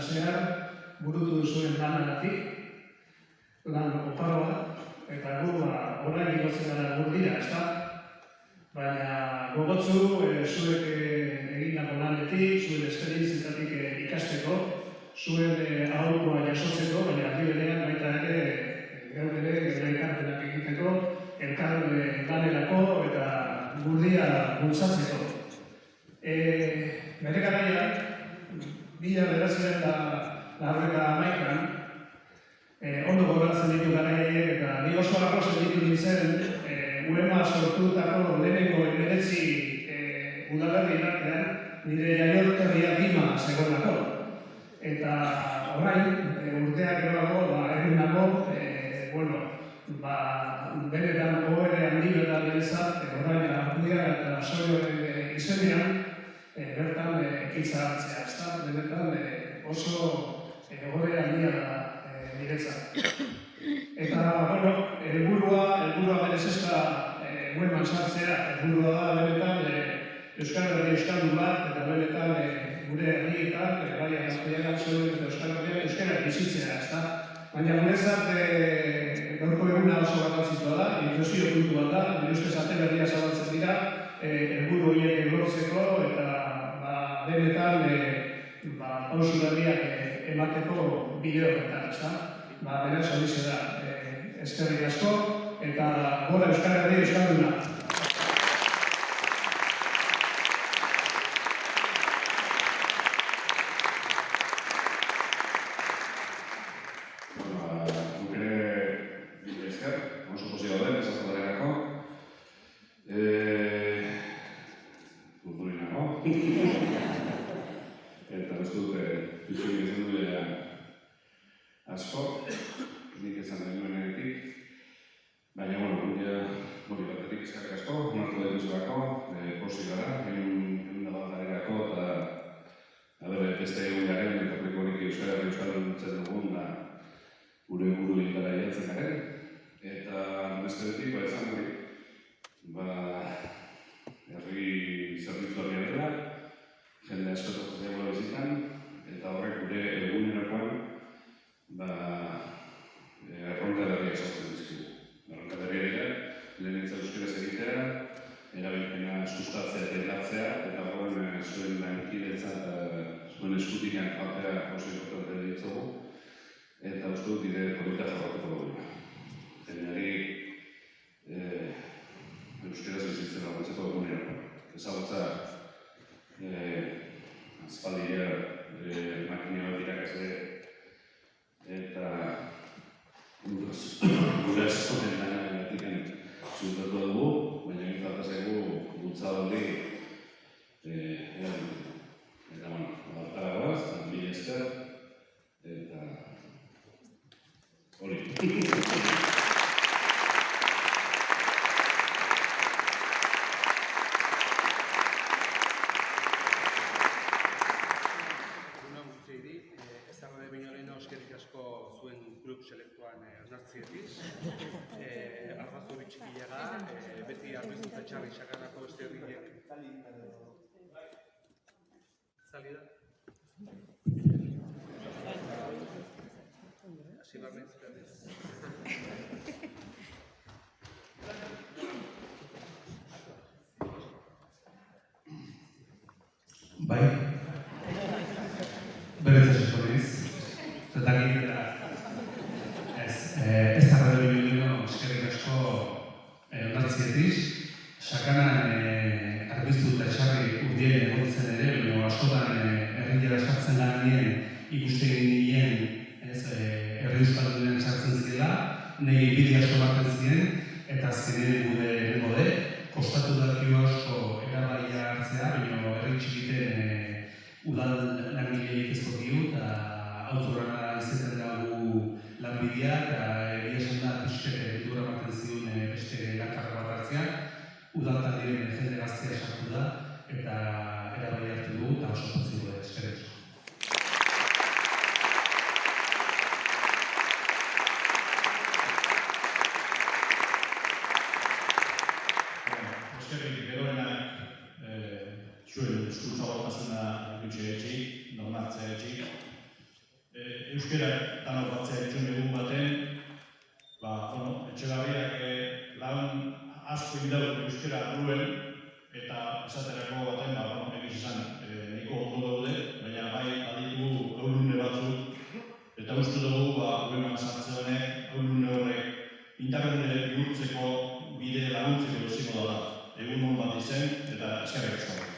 zehar burutu duzuen lanagatik, lan oparoa, eta gu orain igotzen gara Gurdira, ezta? Baina gogotzu zuek egindako lanetik, zuen esperientzietatik ikasteko, zuen aholkua jasotzeko, baina aldi berean baita ere gaur ere ekarpenak egiteko, elkar lanerako eta Gurdia bultzatzeko. Bere garaian, 1991an, ondo gogoratzen ditu garaiek eta ni oso arrozen ditu nintzen UEMA sortutako lehenengo 19 udalerri artean nire jaioterria Bima zegoelako. Eta orain, urteak geroago, egun nago, benetan goere handi eta berezat, orain Arkudia eta Sorioren izenean, bertan ekintza hartzea, ezta? Benetan oso goere handia da niretzat. Eta, helburua berez ez da UEMAn sartzea, helburua da benetan Euskal Herria euskaldun bat, eta benetan gure herrietan, bai Arkudiagan, Sorioren eta Euskal Herria euskara bizitzea, ezta? Baina guretzat gaurko eguna oso garrantzitsua da, inflexio puntu bat da, nire ustez ate berria zabaltzen dira, helburu horiek lortzeko eta benetan pausu berriak emateko bide horretan, ezta? Beraz, horixe da, eskerrik asko, eta gora Euskal Herria euskalduna. Eta ez dut, tutxoik ezen duela asko, nik ezan da duenetik, baina, hori batetik eskarrik asko, onartu da duzulako, posi gara, egun da batarerako, eta beste egun garen, eta horrik euskaldun dutzen dugun, gure buru egitara jatzen garen, eta beste betik, ezan hori, herri zerbitzu horri dela, jende askotatzen dagoela bizitan, eta horrek gure egunerakoan erronka berriak sortzen dizkigu. Erronka berriak dira, lehenentza euskaraz egitea, erabilpena sustatzea eta hilatzea, eta horren zuen lankidetza eta zuen eskutikan joatea oso importantea ditzugu, eta uste dut dire polita jarratuko dugu. Jendeari euskaraz bizitzen laguntzeko egunerakoan. Ezagutza aspaldia makina bat irakasle eta gure askoren lanagatik zutatu dugu, baina egin zaigu bultzada hori eta adaptara goaz, mila esker eta hori. Arrazo bitxikilega, beti arbizu eta txarri sakanako beste herriek. Zali da? Asi barnez, bai, berez eskorriz, zetakit eta ez da radio eskerrik asko onartzietiz, sakanan arbiztu eta txarri urdien egontzen ere, baina askotan herriera sartzen lanien ikusten ginen herri euskaldunen sartzen zirela, nahi bide asko baten ziren, eta azkenen gure gode, kostatu dakio asko erabaia hartzea, baina herri txikiten udal langileik ez dokiu, eta autorana izaten dugu lanbidea, eta egia esan da pixkete dura ematen zion beste lankarra bat hartzea. Udaltan diren jende gaztea sartu da, eta erabai hartu dugu, eta oso pozio eskerrik asko. Eskerrik beroenak zuen eskuntza gortasuna gutxe etxik, normatzea etxik, euskara danok batzea itxun egun baten, Etxegarriak lan asko indau euskara duen, eta esaterako baten, egiz izan, nahiko ondo daude, baina bai baditu aurrune batzuk, eta uste dugu, gueman sartze honek, aurrune horrek internet bihurtzeko bide laguntzeko doziko dela. Egun hon bat izen, eta eskerrik asko.